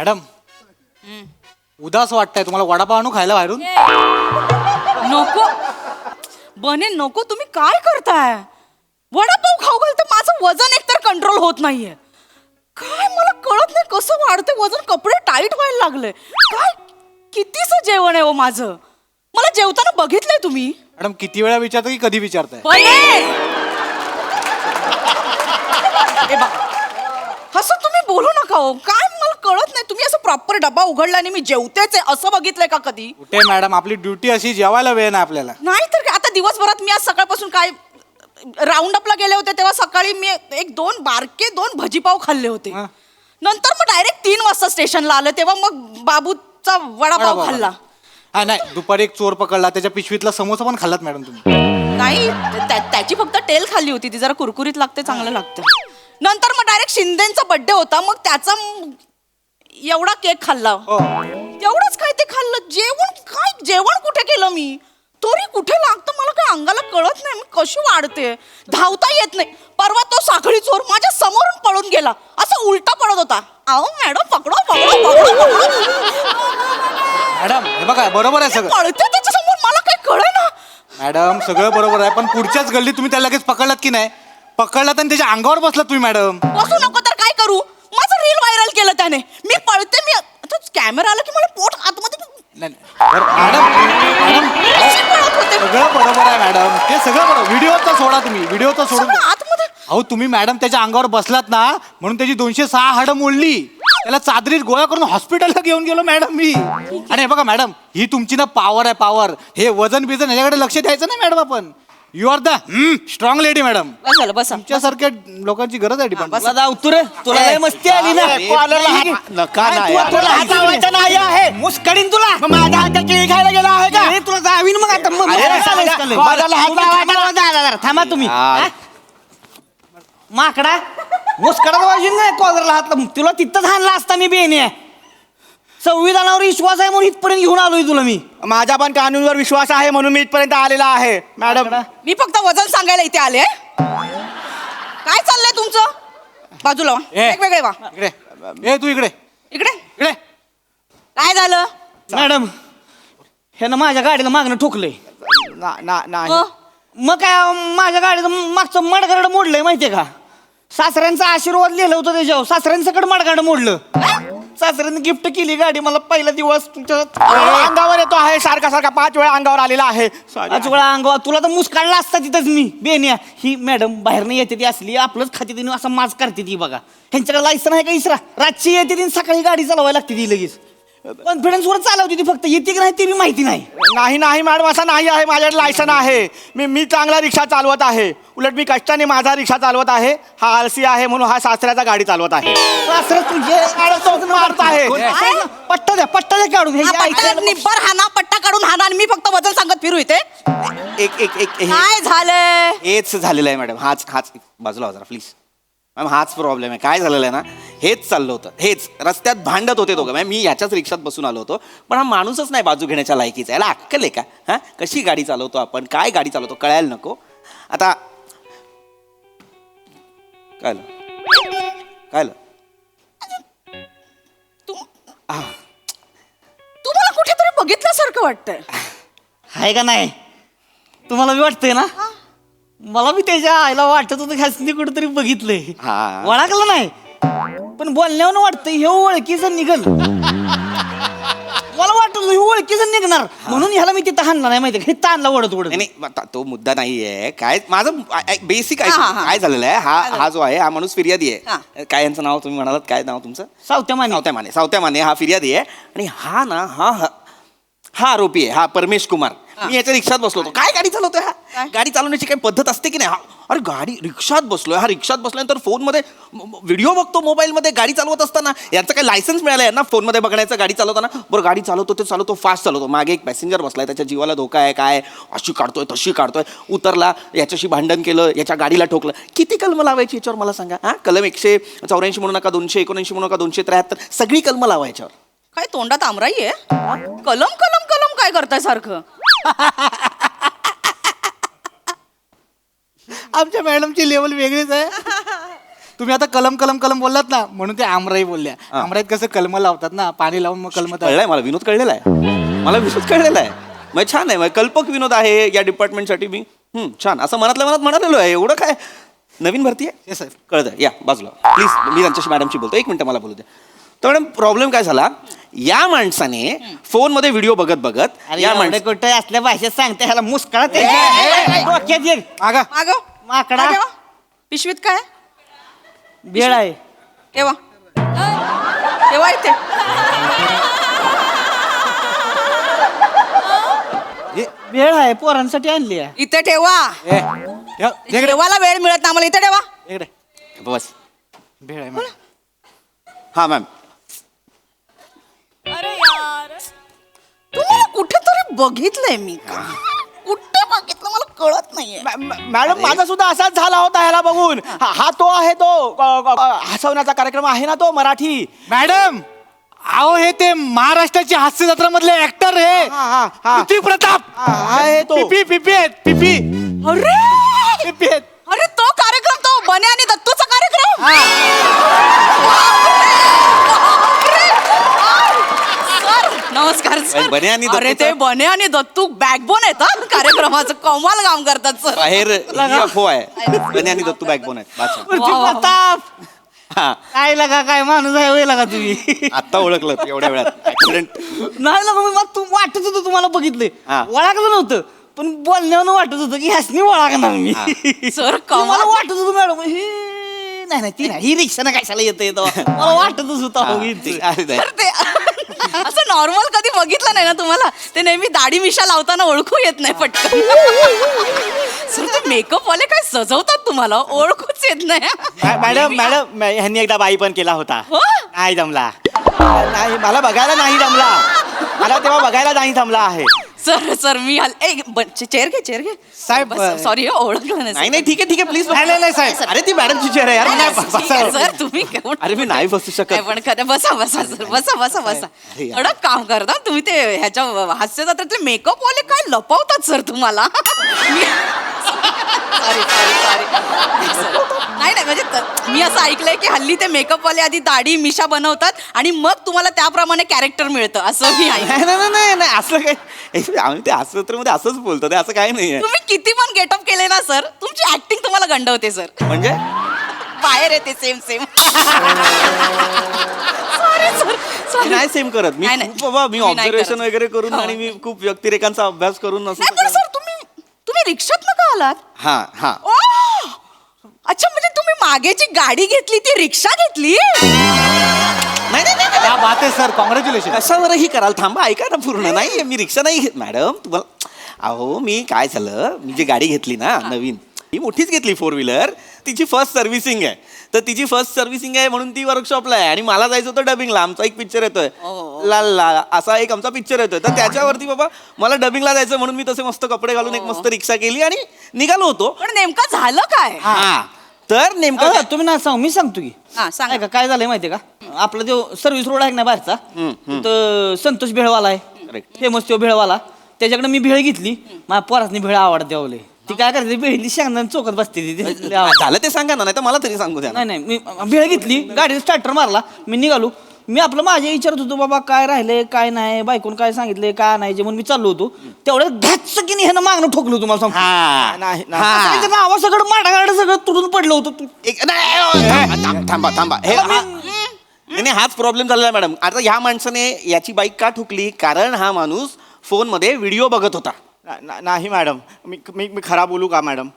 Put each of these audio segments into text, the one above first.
Madam उदास वाटतंय तुम्हाला वडापाव आणू खायला बाहेरून? नको बने नको, तुम्ही काय करताय? वडापाव खाऊ घाल तर माझं वजन एकतर कंट्रोल होत नाहीये. काय मला कळत नाही कसं वाढते वजन, कपडे टाईट व्हायला लागले. काय कितीच जेवण आहे हो माझं? मला जेवताना बघितलंय तुम्ही? मॅडम किती वेळा विचारता की कधी विचारताय? असं तुम्ही बोलू नका हो. काय मला कळत नाही, तुम्ही असं प्रॉपर डबा उघडला आणि मी जेवतेच आहे असं बघितलंय का कधी? कुठे मॅडम, आपली ड्युटी अशी, जेवायला वेळ नाही आपल्याला. नाही तर काय, आता दिवसभरात मी आज सकाळपासून काय राऊंड अपला गेले होते तेव्हा सकाळी मी दोन भजीपाव खाल्ले होते. नंतर मग डायरेक्ट 3 वाजता स्टेशनला आलं तेव्हा मग बाबूचा वडापाव खाल्ला. हा नाही, दुपारी एक चोर पकडला, त्याच्या पिशवीतला समोसा पण खाल्लात मॅडम तुम्ही? नाही त्याची फक्त टेल खाल्ली होती, ती जरा कुरकुरीत लागते, चांगलं लागतं. नंतर मग डायरेक्ट शिंदेचा बर्थडे होता, मग त्याचा एवढा केक खाल्ला. एवढंच काय ते खाल्लं. जेवण कुठे केलं मी? तरी कुठे लागतं मला काय अंगाला कळत नाही. मी कशी वाढते, धावता येत नाही. परवा तो साखळी चोर माझ्या समोरून पळून गेला, असं उलटा पडत होता. अहो मॅडम पकडो पकडो पकडो. मॅडम हे बघा, बरोबर आहे सगळं. पळते त्याच्या समोर, मला काय कळेना. मॅडम सगळं बरोबर आहे, पण पुढच्याच गल्लीत तुम्ही त्याला लगेच पकडलात की नाही? पकडलात आणि त्याच्या अंगावर बसलात तुम्ही मॅडम. बसू नको तर काय करू? माझं रील व्हायरल केलं त्याने. मी पळते, मी कॅमेरा आला की मला पोट आतमध्ये. मॅडम सगळं बरोबर आहे मॅडम, ते सगळं बरोबर. व्हिडिओचा सोडा तुम्ही, व्हिडिओचा सोडून आतमध्ये. अहो तुम्ही मॅडम त्याच्या अंगावर बसलात ना, म्हणून त्याची 206 हाडं मोडली. त्याला चादरीत गोळा करून हॉस्पिटलला घेऊन गेलो मॅडम मी. आणि हे बघा मॅडम, ही तुमची ना पॉवर आहे, पॉवर. हे वजन बिजन ह्याच्याकडे लक्ष द्यायचं नाही मॅडम. आपण you are the strong lady madam. बसा. तुमच्यासारख्या लोकांची गरज आहे डिपेंड. तुला उतरे, तुला लय मस्ती आली ना. तुला नाही आहे मुस्कडीन तुला. माझ्या हातात केळी खायला गेला आहे का? तुला जावीन मग आता. थांबा तुम्ही. माकडा मुस्कडा वाजून नाही कॉलरला हात. तुला तिथंच हाणला असता मी बेने. संविधानावर विश्वास आहे म्हणून इथपर्यंत घेऊन आलोय तुला मी. माझा पण कानूनवर विश्वास आहे म्हणून मी इथपर्यंत आलेला आहे मॅडम. मी फक्त वजन सांगायला इथे आले. काय चाललंय तुमचं? बाजूला व्हा. वेगवेगळे वा. इकडे तू इकडे इकडे इकडे. काय झालं मॅडम? ह्यानं माझ्या गाडीला मागणं ठोकलंय. हो? मग काय माझ्या गाडीचं मागचं मडगाड मोडलंय माहितीये का? सासऱ्यांचा आशीर्वाद लिहिलं होतं त्याच्यावर. सासऱ्यांचं मडगाड मोडलं. सासऱ्यांनी गिफ्ट केली गाडी मला पहिला दिवस. तुमच्या अंगावर येतो आहे सारखा सारखा 5 वेळा अंगावर आलेला आहे. वेळा अंगावर. तुला तर मुस्काडला असता तिथंच मी बेनिया. ही मॅडम बाहेरनं येते ती असली आपलंच खाते तिने असं माज करते ती बघा. ह्यांच्याकडे लायसन आहे का इसरा? रातची येते ती सकाळी गाडी चालवायला लागते ती लगेच. कॉन्फिडन्स वर चालवते ती, फक्त येते की नाही ते बी माहिती नाही. नाही मॅडम, असं नाही आहे. माझ्याकडे लायसन आहे. मी चांगला रिक्षा चालवत आहे. उलट मी कष्टाने माझा रिक्षा चालवत आहे. हा आळसी आहे म्हणून हा सासऱ्याचा गाडी चालवत आहे. सासरा तुझे मारत आहे. पट्टा द्या काढून. निब्बर हाना, पट्टा काढून हाना आणि मी फक्त वजन सांगत फिरू इथे. एक काय झालंय? हेच झालेलं आहे मॅडम. हाच बाजूला हो जरा प्लीज मॅम. हाच प्रॉब्लेम आहे. काय झालेलं आहे ना, हेच चाललं होतं. हेच रस्त्यात भांडत होते दोघं. मॅम मी याच्याच रिक्षात बसून आलो होतो, पण हा माणूसच नाही बाजू घेण्याच्या लायकीचा. याला अक्कल आहे का? हा कशी गाडी चालवतो आपण, काय गाडी चालवतो कळायला नको. आता काय तुम्हाला कुठेतरी बघितल्यासारखं वाटतंय. आहे का नाही? तुम्हाला बी वाटतंय ना? मला बी त्याच्या आईला वाटत होतं ह्यासनी कुठेतरी बघितलंय. ओळखलं नाही पण बोलण्यावर वाटतंय हे ओळखीचं निघल. मला वाटत हे ओळखीचं निघणार म्हणून ह्याला मी तिथं हाणला नाही. माहिती हे ताणला ओढत नाही तो मुद्दा नाहीये. काय माझं बेसिक काय झालेलं आहे, हा जो आहे हा माणूस फिर्यादी आहे. काय यांचं नाव तुम्ही म्हणालात? काय नाव तुमचं? सावत्या माने हा फिर्यादी आहे. आणि हा ना हा आरोपी आहे. हा परमेश कुमार. मी याच्या रिक्षात बसलो होतो. काय गाडी चालवतोय हा? गाडी चालवण्याची काही पद्धत असते की नाही? अरे गाडी रिक्षात बसलोय. हा रिक्षात बसल्यानंतर फोनमध्ये व्हिडिओ बघतो मोबाईलमध्ये गाडी चालवत असताना. यांचं काही लायसन्स मिळालं आहे ना फोनमध्ये बघण्याचं गाडी चालवताना. बरं गाडी चालवतो फास्ट चालवतो. मागे एक पॅसेंजर बसलाय, त्याच्या जीवाला धोका आहे. काय अशी काढतोय तशी काढतोय. उतरला, याच्याशी भांडण केलं, याच्या गाडीला ठोकलं. किती कलम लावायची याच्यावर मला सांगा? हा कलम 184 म्हणू नका, 279 म्हणू नका, 273, सगळी कलम लावायच्यावर. काय तोंडात आमराई आहे? कलम कलम कलम काय करताय सारखं? आमच्या मॅडमची लेवल वेगळीच आहे. तुम्ही आता कलम कलम कलम बोललात ना म्हणून ते आमराई बोलल्या. आमराईत कसं कलम लावतात ना, पाणी लावून मग कलम कळलंय मला, विनोद कळलेला आहे, मला विनोद कळलेला आहे. मग छान आहे, मग कल्पक विनोद आहे या डिपार्टमेंटसाठी. मी छान असं मनातल्या मनात म्हणालेलो आहे. एवढं काय नवीन भरती आहे? Yes sir. कळतं, या बाजूला प्लीज. मी त्यांच्याशी मॅडमशी बोलतो, एक मिनिटं मला बोलू द्या. तर मॅडम प्रॉब्लेम काय झाला, या माणसाने फोनमध्ये व्हिडिओ बघत बघत या माणसाने कुठे असल्या भाषेत सांगते ह्याला मुस्कळा ते डोक्यात येईल. मागा मागव माकडा. हा, ठेवा. पिशवीत काय बेळ आहे. ठेवा ठेवा इथे. बेळ आहे, पोरांसाठी आणली आहे. इथे ठेवा. ठेवायला वेळ मिळत ना आम्हाला. इथे ठेवा. इकडे बस. भेळ आहे मॅडम. हा मॅम. तुम्हाला कुठेतरी बघितलंय मी. कुठे बघितलं मला कळत नाहीये. मॅडम माझा सुद्धा असाच झाला होता ह्याला बघून. हा तो आहे तो हसवण्याचा कार्यक्रम आहे ना तो मराठी. मॅडम अहो हे ते महाराष्ट्राची हास्य जत्रा मधले ऍक्टर आहे पृथ्वी प्रताप. आहे तो. पिपी पिपी आहेत पिपी अरे पिपी आहेत. अरे तो कार्यक्रम, तो बने आणि दत्तूचा कार्यक्रम. सर, नमस्कार सर. बने आणि अरे ते दत्तूचा- बने आणि दत्तू बॅकबोन आहेत हा कार्यक्रमाचं. कमाल काम करतात सर. बाहेर ही अफवा आहे, बने आणि दत्तू बॅकबोन आहेत. बादशाह. पृथ्वी वा, वा. प्रताप. हा, काय लगा, काय माणूस आहे होय लगा तुम्ही. आत्ता ओळखलं एवढ्या वेळात ऍक्सिडेंट. नाही लगा मग तू वाटत होतं तुम्हाला बघितलंय. हा. ओळखलं नव्हतं पण बोलण्यावर वाटत होतं की ह्यासनी ओळखणार मी. सर मला कमाल. वाटत होतं मॅडम नाही नाही ती नाही, ही रिक्षानं कशाला येतं मला वाटतच होतं हो, हीच. तर ते असं नॉर्मल कधी बघितलं नाही ना तुम्हाला. ते नेहमी दाढी मिशा लावताना ओळखू येत नाही पटकन. सर ते मेकअप वाले काय सजवतात तुम्हाला, ओळखूच येत नाही. मॅडम मॅडम ह्यांनी एकदा बाई पण केला होता. हो? नाही जमला. नाही मला बघायला नाही जमला. मला तेव्हा बघायला नाही जमला आहे. सर सर मी चेअर घे चेअर घे साहेब, सॉरी ओळखलं नाही. नाही नाही ठीक आहे प्लीज. नाही साहेब. अरे ती मॅडमची चेअर आहे यार. नाही, नाही, नाही, बसा. ठीक आहे, सर तुम्ही केवढं- अरे मी नाही बसू शकत. नाही, पण खरं बसा बसा सर बसा बसा बसा. कडक काम करता तुम्ही. ते ह्याच्या हास्य जत्रेतले मेकअप वाले काय लपवतात सर तुम्हाला. Sorry sorry sorry. नाही नाही म्हणजे मी असं ऐकलंय की हल्ली ते मेकअप वाले आधी दाढी मिशा बनवतात आणि मग तुम्हाला त्याप्रमाणे कॅरेक्टर मिळतं असं मी ऐकलं. नाही नाही नाही नाही असं काय, आम्ही ते हास्यजत्रेमध्ये असंच बोलतो, ते असं काही नाहीये. तुम्ही किती पण गेटअप केले ना सर, तुमची ऍक्टिंग तुम्हाला गंडवते सर. म्हणजे बाहेर येते सेम सेम. सॉरी सर मी सॉरी. नाही सेम करत. मी नाही, नाही. खूप बाबा मी मी नाही ऑब्झर्वेशन करत. वगैरे करून हो. आणि मी खूप व्यक्तिरेखांचा अभ्यास करून नाही पण असं. सर तुम्ही रिक्षात का आलात? हा हा. ओ! अच्छा म्हणजे तुम्ही मागे जी गाडी घेतली ती रिक्षा घेतली. नाही नाही नाही क्या बात आहे सर, कॉंग्रॅच्युलेशन. कशावरही कराल, थांबा ऐका ना पूर्ण. नाही मी रिक्षा नाही घेत मॅडम. तुम्हाला अहो मी काय झालं, मी जी गाडी घेतली ना नवीन, ही मोठीच घेतली 4 व्हीलर. तिची फर्स्ट सर्व्हिसिंग आहे. तर तिची फर्स्ट सर्व्हिसिंग आहे म्हणून ती वर्कशॉपला आहे आणि मला जायचं होतं डबिंगला. आमचा एक पिक्चर येतोय लाल लाल असा एक आमचा पिक्चर येतोय. तर त्याच्यावरती बाबा मला डबिंगला जायचं म्हणून मी तसे मस्त कपडे घालून एक मस्त रिक्षा केली आणि निघालो होतो. पण नेमकं झालं काय? हा तर नेमकं काय- तुम्ही ना सांग, मी सांगतो की. हा सांगा. का काय झालंय माहितीये का, आपला जो सर्व्हिस रोड आहे ना बाहेरचा, तर संतोष भेळवाला आहे Correct. फेमस तो भेळवाला. त्याच्याकडे मी भेळ घेतली. माझ्या पोरासनी भेळ आवडते आवले. ती काय करते, भेळली शेंगदाणे चोकत बसते ती लय आवडते. झालं ते सांगा ना, नाही तर मला तरी सांगू द्या ना. नाही नाही मी भेळ घेतली, गाडीचा स्टार्टर मारला, मी निघालो. मी आपलं माझ्या विचारत होतो बाबा काय राहिले काय नाही, बायकोन काय सांगितले काय नाही, जे म्हणून मी चाललो होतो तेवढं घातसकीने ह्यानं मागणं ठोकलं तुम्हाला सांगतो. हा नाही हा. नावा सगळं माडागाड सगळं तुडून पडलं होतं. एक नाही, थांबा थांबा हे नाही नाही, हाच प्रॉब्लेम झालेला आहे मॅडम. आता ह्या माणसाने याची बाईक का ठुकली, कारण हा माणूस फोनमध्ये व्हिडिओ बघत होता. नाही मॅडम, मी मी मी खरा बोलू का मॅडम?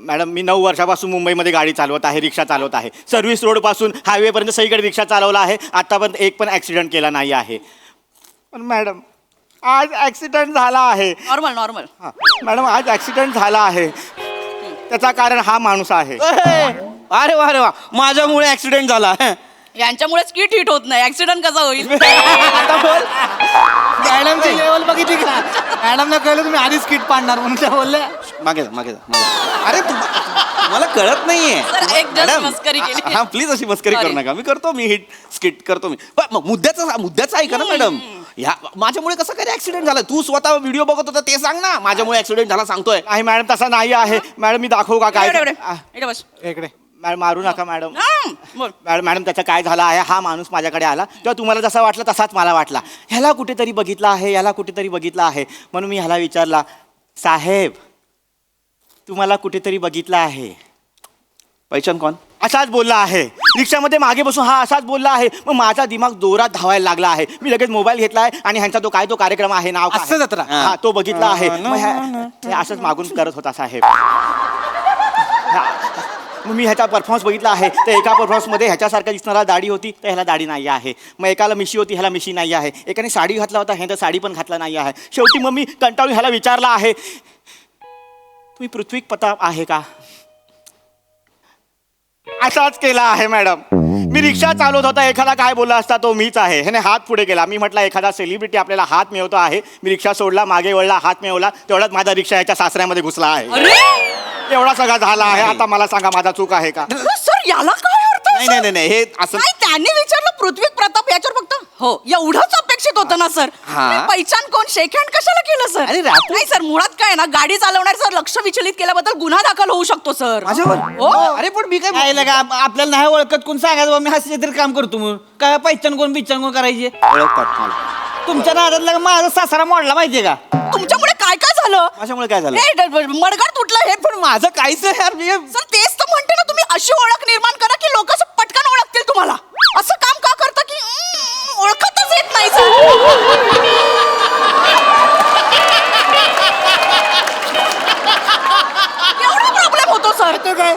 मॅडम मी 9 वर्षापासून मुंबईमध्ये गाडी चालवत आहे, रिक्षा चालवत आहे. सर्व्हिस रोडपासून हायवेपर्यंत सगळीकडे रिक्षा चालवला आहे. आतापर्यंत एक पण ॲक्सिडेंट केला नाही आहे. पण मॅडम आज ॲक्सिडेंट झाला आहे. Normal normal. हां मॅडम आज ॲक्सिडेंट झाला आहे. त्याचा कारण हा माणूस आहे. अरे वा अरे वा, माझ्यामुळे ऍक्सिडेंट झाला. यांच्यामुळेच किट हिट होत नाही, ऍक्सिडेंट कसा होईल? आता बोल. मॅडमची लेवल बघितली का? मॅडमला कळलं तुम्ही आधीच किट पाडणार म्हणून त्या बोलल्या. मागे जा, मागे जा, मागे जा. अरे मला कळत नाहीये सर, एक just मस्करी केली. हा प्लीज अशी मस्करी करू Sorry. नका. मी करतो, मी हिट स्किट करतो मी. पण मग मुद्द्याचं ऐका ना मॅडम. ह्या माझ्यामुळे कसं काय ऍक्सिडेंट झाला? तू स्वतः व्हिडिओ बघत होता ते सांग ना. माझ्यामुळे ऍक्सिडेंट झाला सांगतोय. नाही मॅडम तसा नाही आहे. मॅडम मी दाखवू का काय? एवढे, एवढे. इकडे बस. इकडे मारू नका मॅडम. बोल. मॅडम त्याचं काय झालं आहे, हा माणूस माझ्याकडे आला तेव्हा तुम्हाला जसा वाटला तसाच मला वाटला. ह्याला कुठेतरी बघितलं आहे, याला कुठेतरी बघितलं आहे, म्हणून मी ह्याला विचारला, साहेब तुम्हाला कुठेतरी बघितलं आहे? पैशान कोण? असाच बोलला आहे. रिक्षामध्ये मागे बसून हा असाच बोलला आहे. मग माझा दिमाग जोरात धावायला लागला आहे. मी लगेच मोबाईल घेतलाय आणि ह्यांचा तो कार्यक्रम आहे, नाव काय? हास्य जत्रा. हा, तो बघितला आहे. मग हे असंच मागून करत होता साहेब. मग मी ह्याचा परफॉर्मन्स बघितला आहे. तर एका परफॉर्मन्समध्ये ह्याच्यासारखा दिसणारा दाढी होती तर ह्याला दाढी नाही आहे. मग एकाला मिशी होती, ह्याला मिशी नाही आहे. एकाने साडी घातला होता, ह्यानं साडी पण घातला नाही आहे. शेवटी मग मी कंटाळून ह्याला विचारला आहे, तुम्ही पृथ्वी प्रताप आहे का? असाच केला आहे मॅडम. मी रिक्षा चालवत होता, एखादा काय बोलला असता तो मीच आहे. ह्याने हात पुढे केला. मी म्हटलं एखादा सेलिब्रिटी आपल्याला हात मिळवतो आहे. मी रिक्षा सोडला, मागे वळला, हात मिळवला, तेवढ्यात माझा रिक्षा याच्या सासऱ्यामध्ये घुसला आहे. एवढा सगळा झाला आहे. आता मला सांगा माझा चूक आहे का? सर याला काय अर्थ आहे, नाही सर? नाही नाही हे असं नाही त्यांनी विचारलं पृथ्वी प्रताप याच्यावर फक्त हो एवढंच अपेक्षित होतं ना सर. हा. मी पहिचान कोण शेक हँड कशाला केलं सर? अरे रापू- नाही सर मुळात काय ना गाडी चालवण्याचं लक्ष विचलित केल्याबद्दल गुन्हा दाखल होऊ शकतो सर. हो अरे पण मी काय आपल्याला नाही ओळखत कोण सांगायचं बा, मी हसले तरी काम करतो म्हणून. काय पहिचान कोण बिचान कोण करायचे? ओळखतात मला. तुमच्या नादात लागा माझा सासरा मोडला माहितीये का? तुमच्यामुळे काय काय झालं? माझ्यामुळे काय झालं? मडगाड तुटलं हे पण माझं काहीच नाही यार. सर तेच तर म्हणते ना तुम्ही अशी ओळख निर्माण करा की लोक असं पटकन ओळखतील तुम्हाला. असं काम का करता की ओळखतच येत नाही सर. एवढा प्रॉब्लेम होतो सर. ते काय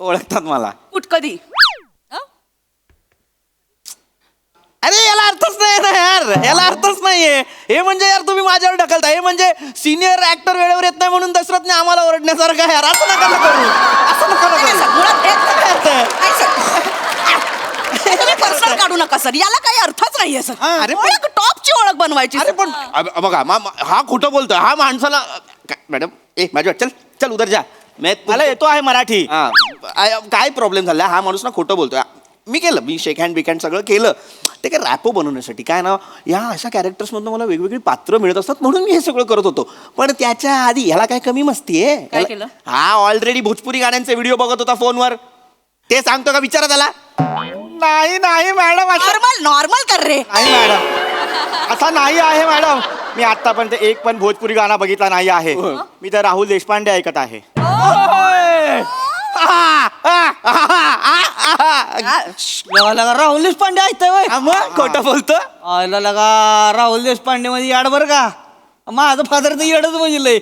ओळखतात मला. कुठ कधी अरे याला अर्थच नाही ना यार, याला अर्थच नाहीये. हे म्हणजे यार तुम्ही माझ्यावर ढकलता. हे म्हणजे सिनियर ऍक्टर वेळेवर येत नाही म्हणून दशरथने आम्हाला ओरडण्यासारखं आहे यार. असं नका ना करू, असं नका ना नाही, करू. सर, मुळात हेच नाही, सर. तुम्ही पर्सनल काढू नका सर, याला काही अर्थच नाहीये सर. अरे पण- ओळख टॉपची ओळख बनवायची अरे सर. पण बघा हा खोटं बोलतोय. हा माणसाला मॅडम माझ्या चल चल उधर जा. मला येतो आहे मराठी. काय प्रॉब्लेम झाला? हा माणूस ना खोटं बोलतोय. मी केलं, मी शेक हँड बिक हँड सगळं केलं. ते काय रॅपो बनवण्यासाठी काय ना, या अशा कॅरेक्टर्समधून मला वेगवेगळी पात्र मिळत असतात म्हणून मी हे सगळं करत होतो. पण त्याच्या आधी ह्याला काय कमी मस्ती आहे? काय केलं? हा ऑलरेडी भोजपुरी गाण्यांचे व्हिडिओ बघत होता फोनवर. ते सांगतो का? विचारा त्याला. नाही नाही मॅडम, असं नॉर्मल कर रे. नाही मॅडम, असा नाही आहे मॅडम. मी आतापर्यंत एक पण भोजपुरी गाणं बघितला नाही आहे. मी तर राहुल देशपांडे ऐकत आहे. लगा राहुल देशपांडे ऐकतोय वय? मग खोटं बोलतो. आयला लगा राहुल देशपांडे मध्ये याड बर का? माझं फादर तर येडच म्हणजे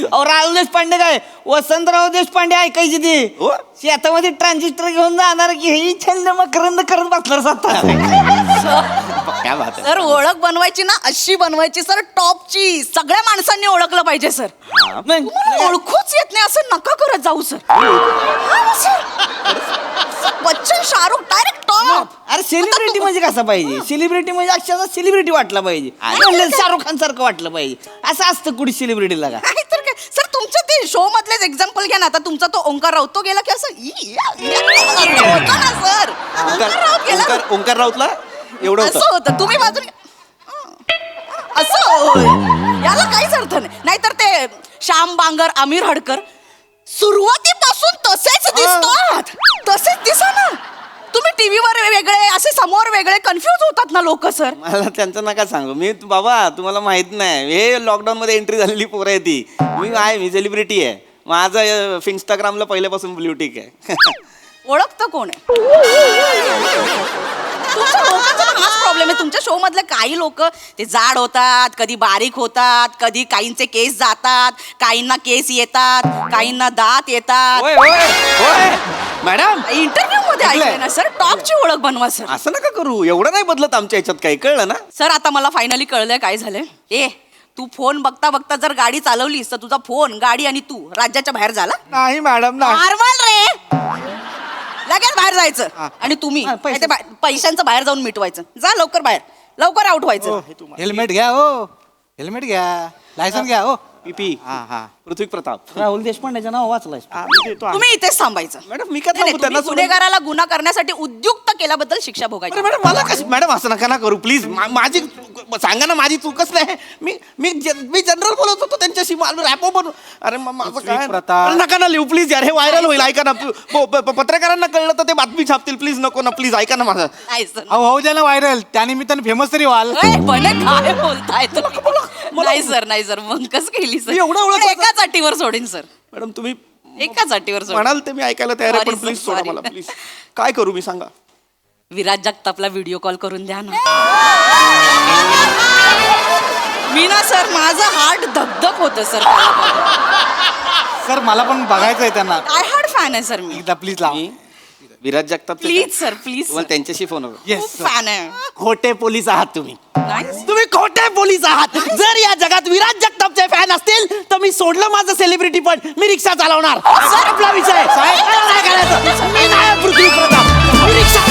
अहो राहुल देशपांडे काय वसंतराव देशपांडे ऐकायची ती हो? शेतामध्ये ट्रान्झिस्टर घेऊन जाणार की हे छंद मकरंद करत बसणार साता. काय बात आहे. सर ओळख बनवायची ना अशी बनवायची सर टॉपची. सगळ्या माणसांनी ओळखलं पाहिजे सर. मग तुम्हाला ओळखूच येत नाही असं नका करत जाऊ सर. हा, sir. Bachchan Shahrukh direct top. अरे सेलिब्रिटी म्हणजे कसं पाहिजे? सेलिब्रिटी म्हणजे अक्षरशः सेलिब्रिटी वाटला पाहिजे. म्हणलं शाहरुख खान सारखं वाटलं पाहिजे. असं असतं कुठे सेलिब्रिटीला का? नाही तर काय सर तुमच्या ते शो मधलेच एक्झाम्पल घ्या ना. आता तुमचा तो ओंकार राऊत तो गेला की असं होतं ना सर. ओंकार राऊत गेला ओंकार राऊतला एवढं असं होतं. होतं. तुम्ही बाजूने असं होय. याला काहीच अर्थ नाही. नाहीतर ते श्याम बांगर आमिर हडकर सुरुवातीपासून तसेच दिसतात. तसेच दिसा ना. तुम्ही टीव्हीवर वेगळे असे समोर वेगळे कन्फ्युज होतात ना लोक सर. मला त्यांचं नका सांगू. मी बाबा तुम्हाला माहित नाही, हे लॉकडाऊन मध्ये एंट्री झालेली पोरं आहे ती. मी सेलिब्रिटी आहे. माझं इंस्टाग्रामला पहिल्यापासून ब्ल्यू टिक आहे. ओळखतं कोण आहे? तुमच्या लोकांचा ना हाच प्रॉब्लेम आहे. तुमच्या शो मधले काही लोक ते जाड होतात, कधी बारीक होतात, कधी काहींचे केस जातात, काहींना केस येतात, काहींना दात येतात. मॅडम इंटरव्ह्यू मध्ये ऐकलंय ना सर. टॉपची ओळख बनवा सर. असं नका करू. एवढं नाही बदलत आमच्या याच्यात काही, कळलं ना? सर आता मला फायनली कळलंय काय झालंय. तू फोन बघता बघता जर गाडी चालवलीस तर तुझा फोन गाडी आणि तू राज्याच्या बाहेर झाला. नाही मॅडम, नाही. नॉर्मल रे. लगेच बाहेर जायचं आणि तुम्ही पैसे. पैशांचं बाहेर जाऊन मिटवायचं. जा लवकर बाहेर, लवकर आउट व्हायचं. हेल्मेट घ्या हो, हेल्मेट घ्या. लायसन घ्या हो. पीपी हा हा पृथ्वी प्रताप. राहुल देशपांडेचं नाव वाचलंय. हा, मी देतो. तुम्ही इथेच थांबायचं. मॅडम मी काय नाही, नाही, थांबू त्यांना तुम्ही सोडून? गुन्हेगाराला गुन्हा करण्यासाठी उद्युक्त केल्याबद्दल शिक्षा भोगायची. अरे मॅडम मला कशी मॅडम असं नका ना करू प्लीज. माझी सांगा ना माझी चूकच नाही. मी मी मी जनरल बोलत होतो त्यांच्याशी रॅपो बनू. अरे माझं काय प्रताप. अरे नका ना लिहू प्लीज यार. हे व्हायरल होईल. ऐका ना पत्रकारांना कळलं तर ते बातमी छापतील. प्लीज नको ना प्लीज ऐका ना माझं. नाही सर. अहो होऊ द्या ना व्हायरल, त्यानिमित्तानं फेमस तरी व्हाल. ए, बने काय बोलताय तुम्ही? नाही सर, नाही सर, मग कसं केली सर? मी एवढं ओळखलं पण एकाच अटीवर सोडीन सर, मॅडम तुम्ही एकाच अटीवर सोडीन. म्हणाल ते मी ऐकायला तयार आहे. Sorry, पण sir, प्लीज सोडा sorry. मला प्लीज. काय करू मी सांगा. विराज जगतापला व्हिडिओ कॉल करून द्या ना. मी ना सर माझं हार्ट धगधग होतं सर. सर मला पण बघायचंय त्यांना. काय हार्ट फॅन आहे सर मी. एकदा प्लीज लावा. मी Viraj Jagtap please sir, please तुम्हाला त्यांच्याशी फोन हवं. येस खूप फॅन आहे. खोटे पोलीस आहात तुम्ही. नाही तुम्ही खोटे पोलीस आहात. जर या जगात विराज जगतापचे फॅन असतील तर मी सोडलं माझं सेलिब्रिटी पण मी रिक्षा चालवणार. आपला विषय. मला नाही करायचं. मी नाही पृथ्वी प्रताप. मी रिक्षा